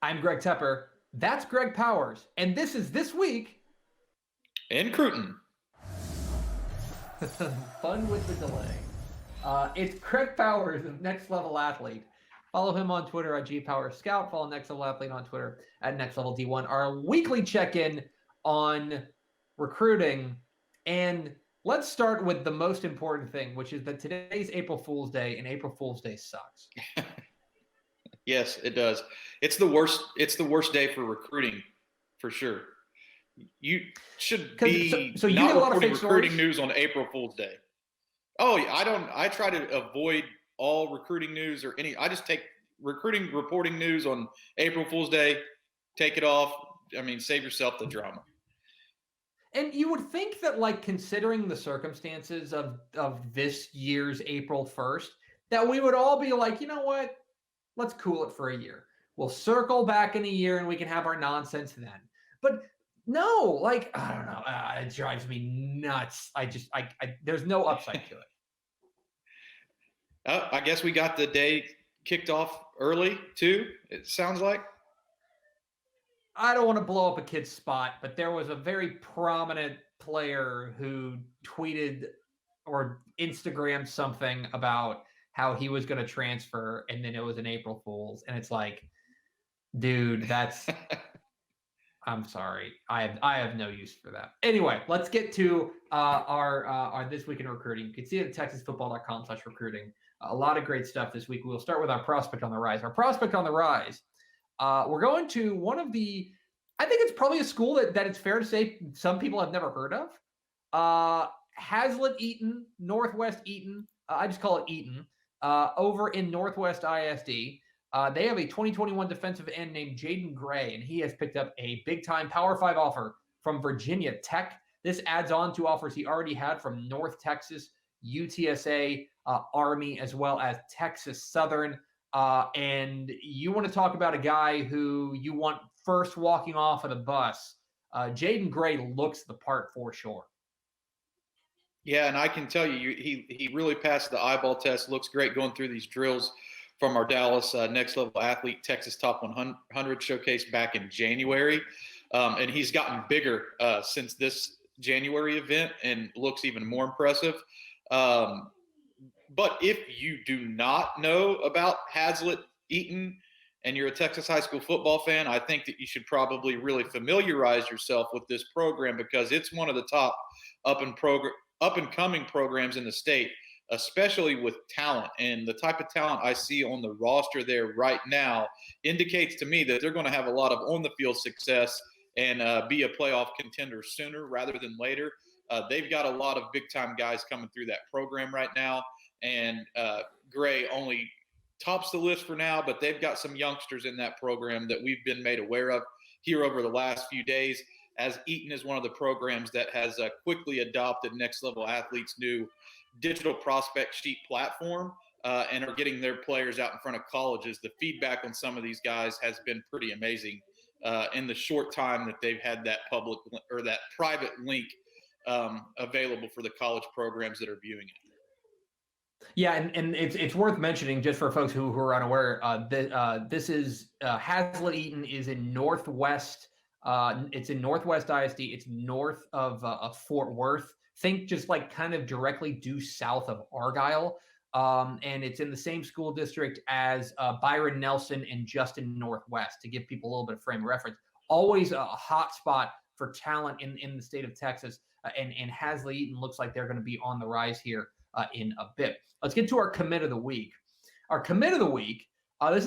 I'm Greg Tepper. That's Greg Powers. And this is This Week in Cruton. Fun with the delay. It's Greg Powers of Next Level Athlete. Follow him on Twitter at GPowerScout. Follow Next Level Athlete on Twitter at Next Level D1. Our weekly check-in on recruiting. And let's start with the most important thing, which is that today's April Fool's Day, and April Fool's Day sucks. Yes, it does. It's the worst. It's the worst day for recruiting, for sure. You should be so you not get a lot of reporting fake recruiting stories? news on April Fool's Day. Oh, yeah, I don't. I try to avoid all recruiting news or any. I just take recruiting reporting news on April Fool's Day. Take it off. I mean, save yourself the drama. And you would think that, like, considering the circumstances of this year's April 1st, that we would all be like, you know what? Let's cool it for a year. We'll circle back in a year and we can have our nonsense then. But no, like, I don't know. It drives me nuts. There's no upside to it. I guess we got the day kicked off early too. It sounds like. I don't want to blow up a kid's spot, but there was a very prominent player who tweeted or Instagrammed something about how he was going to transfer, and then it was an April Fool's, and it's like, dude, that's I'm sorry, I have no use for that. Anyway, let's get to our This Week in Recruiting. You can see it at texasfootball.com/recruiting. A lot of great stuff this week. We'll start with our prospect on the rise. Our prospect on the rise. We're going to one of the, I think it's probably a school that it's fair to say some people have never heard of. Haslet Eaton, Northwest Eaton. I just call it Eaton. Over in Northwest ISD. They have a 2021 defensive end named Jayden Gray, and he has picked up a big-time Power 5 offer from Virginia Tech. This adds on to offers he already had from North Texas, UTSA, Army, as well as Texas Southern. And you want to talk about a guy who you want first walking off of the bus. Jayden Gray looks the part for sure. Yeah, and I can tell you, he really passed the eyeball test. Looks great going through these drills from our Dallas Next Level Athlete Texas Top 100 showcase back in January. And he's gotten bigger since this January event and looks even more impressive. But if you do not know about Haslet Eaton and you're a Texas high school football fan, I think that you should probably really familiarize yourself with this program because it's one of the top up and coming programs in the state, especially with talent. And the type of talent I see on the roster there right now indicates to me that they're going to have a lot of on the field success and be a playoff contender sooner rather than later. They've got a lot of big time guys coming through that program right now. And Gray only tops the list for now, but they've got some youngsters in that program that we've been made aware of here over the last few days, as Eaton is one of the programs that has quickly adopted Next Level Athletes' new digital prospect sheet platform and are getting their players out in front of colleges. The feedback on some of these guys has been pretty amazing in the short time that they've had that public or that private link available for the college programs that are viewing it. Yeah, and it's worth mentioning just for folks who are unaware. This is Haslet Eaton is in Northwest. It's in Northwest ISD. It's north of Fort Worth. Think just like kind of directly due south of Argyle. And it's in the same school district as Byron Nelson and Justin Northwest, to give people a little bit of frame of reference. Always a hot spot for talent in the state of Texas. And Haslet Eaton looks like they're going to be on the rise here in a bit. Let's get to our commit of the week. Our commit of the week, this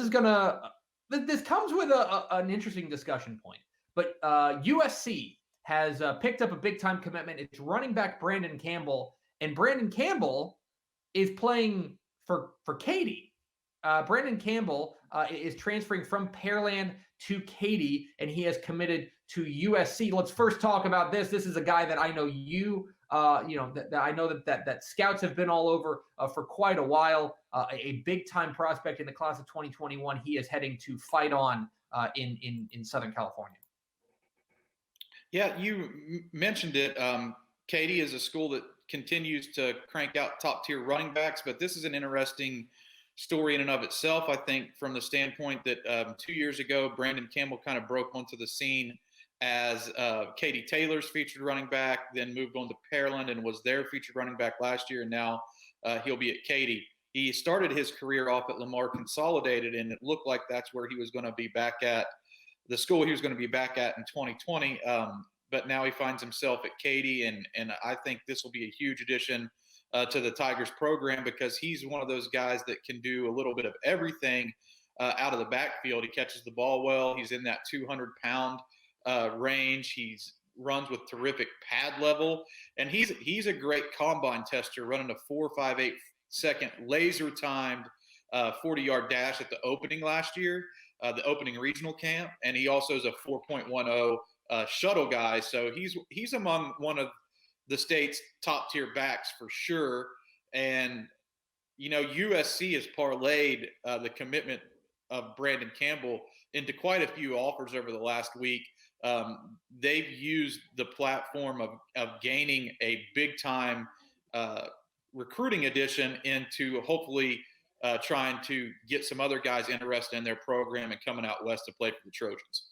comes with an interesting discussion point. But USC has picked up a big-time commitment. It's running back Brandon Campbell, and Brandon Campbell is playing for Katy. Brandon Campbell is transferring from Pearland to Katy, and he has committed to USC. Let's first talk about this. This is a guy that I know that I know that scouts have been all over for quite a while. A big-time prospect in the class of 2021. He is heading to fight on in Southern California. Yeah, you mentioned it. Katy is a school that continues to crank out top-tier running backs, but this is an interesting story in and of itself. I think from the standpoint that 2 years ago, Brandon Campbell kind of broke onto the scene as Katy Taylor's featured running back, then moved on to Pearland and was their featured running back last year, and now he'll be at Katy. He started his career off at Lamar Consolidated, and it looked like that's where he was going to be back at, the school he was going to be back at in 2020. But now he finds himself at Katy, and I think this will be a huge addition to the Tigers program, because he's one of those guys that can do a little bit of everything out of the backfield. He catches the ball well. He's in that 200-pound range. He's runs with terrific pad level, and he's a great combine tester, running a 4.58 second laser timed 40-yard dash at the opening last year, the opening regional camp, and he also is a 4.10 shuttle guy. So he's among one of the state's top tier backs for sure. And USC has parlayed the commitment of Brandon Campbell into quite a few offers over the last week. They've used the platform of gaining a big time recruiting addition into hopefully trying to get some other guys interested in their program and coming out west to play for the Trojans.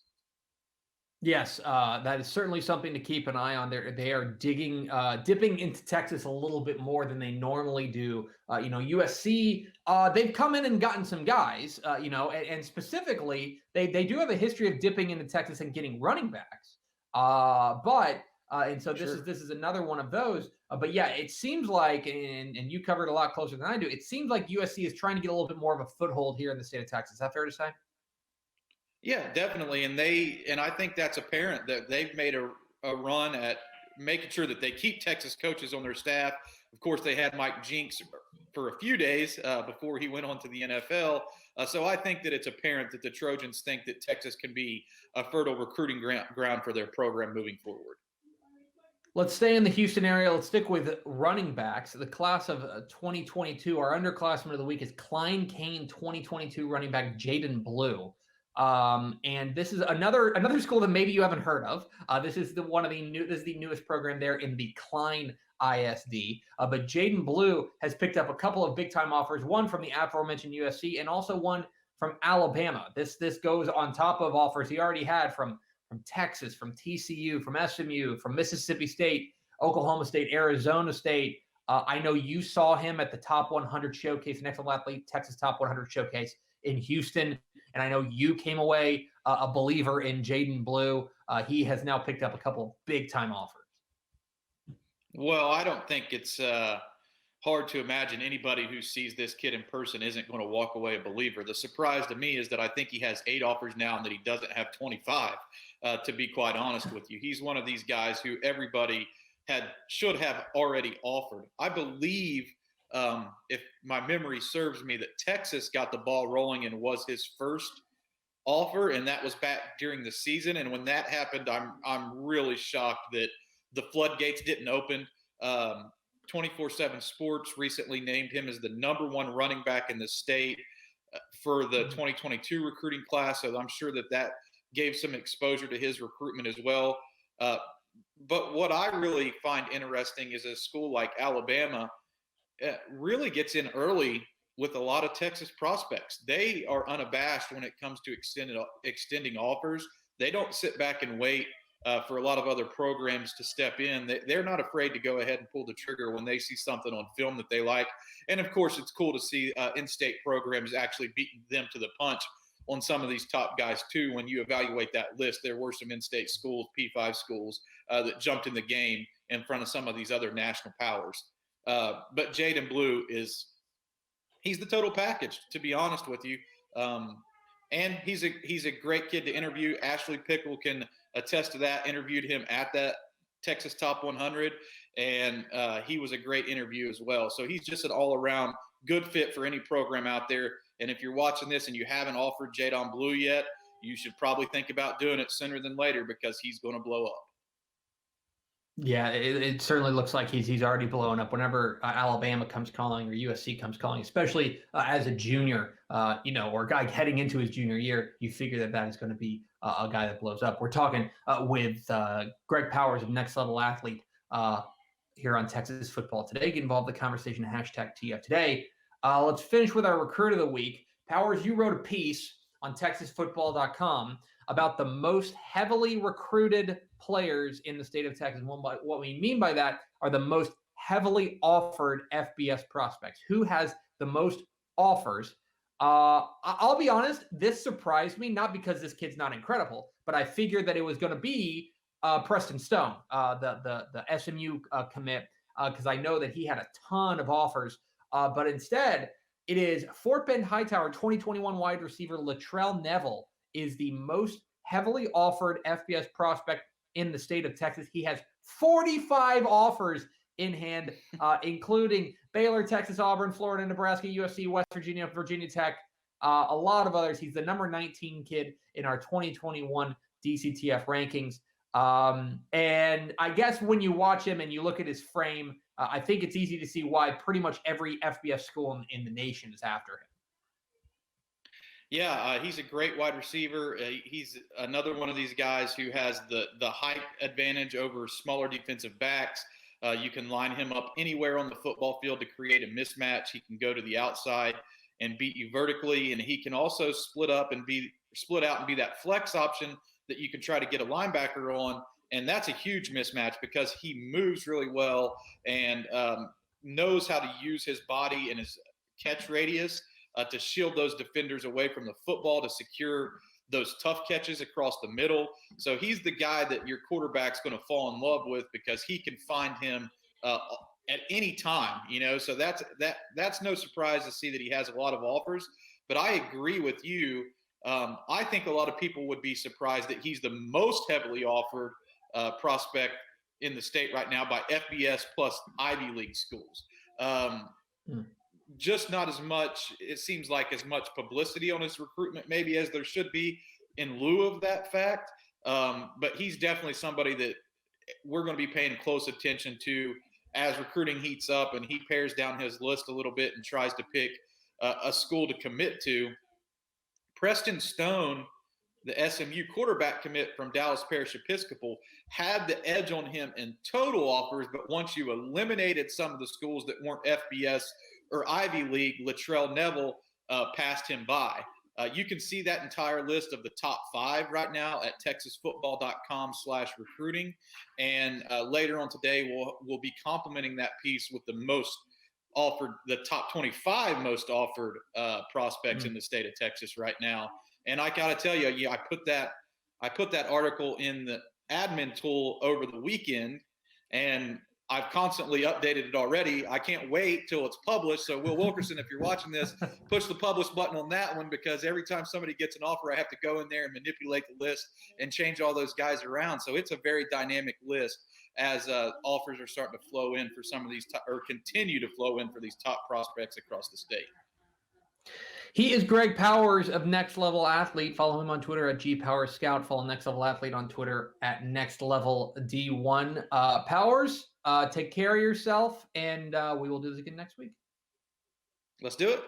Yes, that is certainly something to keep an eye on. They are dipping into Texas a little bit more than they normally do. USC, they've come in and gotten some guys, and specifically, they do have a history of dipping into Texas and getting running backs. And so this is another one of those. But yeah, it seems like, and you covered a lot closer than I do, it seems like USC is trying to get a little bit more of a foothold here in the state of Texas. Is that fair to say? Yeah, definitely. And I think that's apparent that they've made a run at making sure that they keep Texas coaches on their staff. Of course, they had Mike Jinks for a few days before he went on to the NFL. So I think that it's apparent that the Trojans think that Texas can be a fertile recruiting ground for their program moving forward. Let's stay in the Houston area. Let's stick with running backs. The class of 2022, our underclassman of the week is Cain 2022 running back Jaydon Blue. And this is another school that maybe you haven't heard of. This is the newest program there in the Klein ISD. But Jaden Blue has picked up a couple of big time offers, one from the aforementioned USC and also one from Alabama. This goes on top of offers he already had from Texas, from TCU, from SMU, from Mississippi State, Oklahoma State, Arizona State. I know you saw him at the Top 100 Showcase, an excellent athlete, Texas Top 100 Showcase in Houston. And I know you came away a believer in Jaden Blue. He has now picked up a couple of big-time offers. Well, I don't think it's hard to imagine anybody who sees this kid in person isn't going to walk away a believer. The surprise to me is that I think he has 8 offers now and that he doesn't have 25, to be quite honest with you. He's one of these guys who everybody should have already offered. I believe, if my memory serves me, that Texas got the ball rolling and was his first offer, and that was back during the season. And when that happened, I'm really shocked that the floodgates didn't open. 24/7 Sports recently named him as the #1 running back in the state for the 2022 recruiting class. So I'm sure that gave some exposure to his recruitment as well. But what I really find interesting is a school like Alabama really gets in early with a lot of Texas prospects. They are unabashed when it comes to extending offers. They don't sit back and wait for a lot of other programs to step in. They're not afraid to go ahead and pull the trigger when they see something on film that they like. And of course, it's cool to see in-state programs actually beating them to the punch on some of these top guys too. When you evaluate that list, there were some in-state schools, P5 schools, that jumped in the game in front of some of these other national powers. But Jaydon Blue he's the total package, to be honest with you. And he's a great kid to interview. Ashley Pickle can attest to that. Interviewed him at that Texas Top 100, and he was a great interview as well. So he's just an all-around good fit for any program out there. And if you're watching this and you haven't offered Jaydon Blue yet, you should probably think about doing it sooner than later, because he's going to blow up. Yeah, it certainly looks like he's already blowing up whenever Alabama comes calling or USC comes calling, especially as a junior, or a guy heading into his junior year. You figure that is going to be a guy that blows up. We're talking with Greg Powers of Next Level Athlete here on Texas Football Today. Get involved in the conversation, #TF Today. Let's finish with our recruit of the week. Powers, you wrote a piece on TexasFootball.com about the most heavily recruited players in the state of Texas. What we mean by that are the most heavily offered FBS prospects. Who has the most offers? I'll be honest, this surprised me, not because this kid's not incredible, but I figured that it was going to be Preston Stone, the SMU commit, because I know that he had a ton of offers. But instead, it is Fort Bend Hightower 2021 wide receiver Latrell Neville is the most heavily offered FBS prospect in the state of Texas. He has 45 offers in hand, including Baylor, Texas, Auburn, Florida, Nebraska, USC, West Virginia, Virginia Tech, a lot of others. He's the number 19 kid in our 2021 DCTF rankings. And I guess when you watch him and you look at his frame, I think it's easy to see why pretty much every FBS school in the nation is after him. Yeah, he's a great wide receiver. He's another one of these guys who has the height advantage over smaller defensive backs. You can line him up anywhere on the football field to create a mismatch. He can go to the outside and beat you vertically, and he can also split out and be that flex option that you can try to get a linebacker on. And that's a huge mismatch because he moves really well and knows how to use his body and his catch radius to shield those defenders away from the football, to secure those tough catches across the middle. So he's the guy that your quarterback's going to fall in love with because he can find him at any time, so that's no surprise to see that he has a lot of offers. But I agree with you. I think a lot of people would be surprised that he's the most heavily offered prospect in the state right now by FBS plus Ivy League schools. Just not as much, it seems like, as much publicity on his recruitment maybe as there should be in lieu of that fact. But he's definitely somebody that we're going to be paying close attention to as recruiting heats up and he pares down his list a little bit and tries to pick a school to commit to. Preston Stone, the SMU quarterback commit from Dallas Parish Episcopal, had the edge on him in total offers, but once you eliminated some of the schools that weren't FBS or Ivy League, Latrell Neville passed him by. You can see that entire list of the top 5 right now at texasfootball.com/recruiting. And later on today, we'll be complementing that piece with the most offered, the top 25 most offered prospects in the state of Texas right now. And I got to tell you, I put that article in the admin tool over the weekend, and I've constantly updated it already. I can't wait till it's published. So Will Wilkerson, if you're watching this, push the publish button on that one, because every time somebody gets an offer, I have to go in there and manipulate the list and change all those guys around. So it's a very dynamic list as offers are starting to flow in for some of these or continue to flow in for these top prospects across the state. He is Greg Powers of Next Level Athlete. Follow him on Twitter at GPowersScout. Follow Next Level Athlete on Twitter at NextLevelD1. Powers, take care of yourself, and we will do this again next week. Let's do it.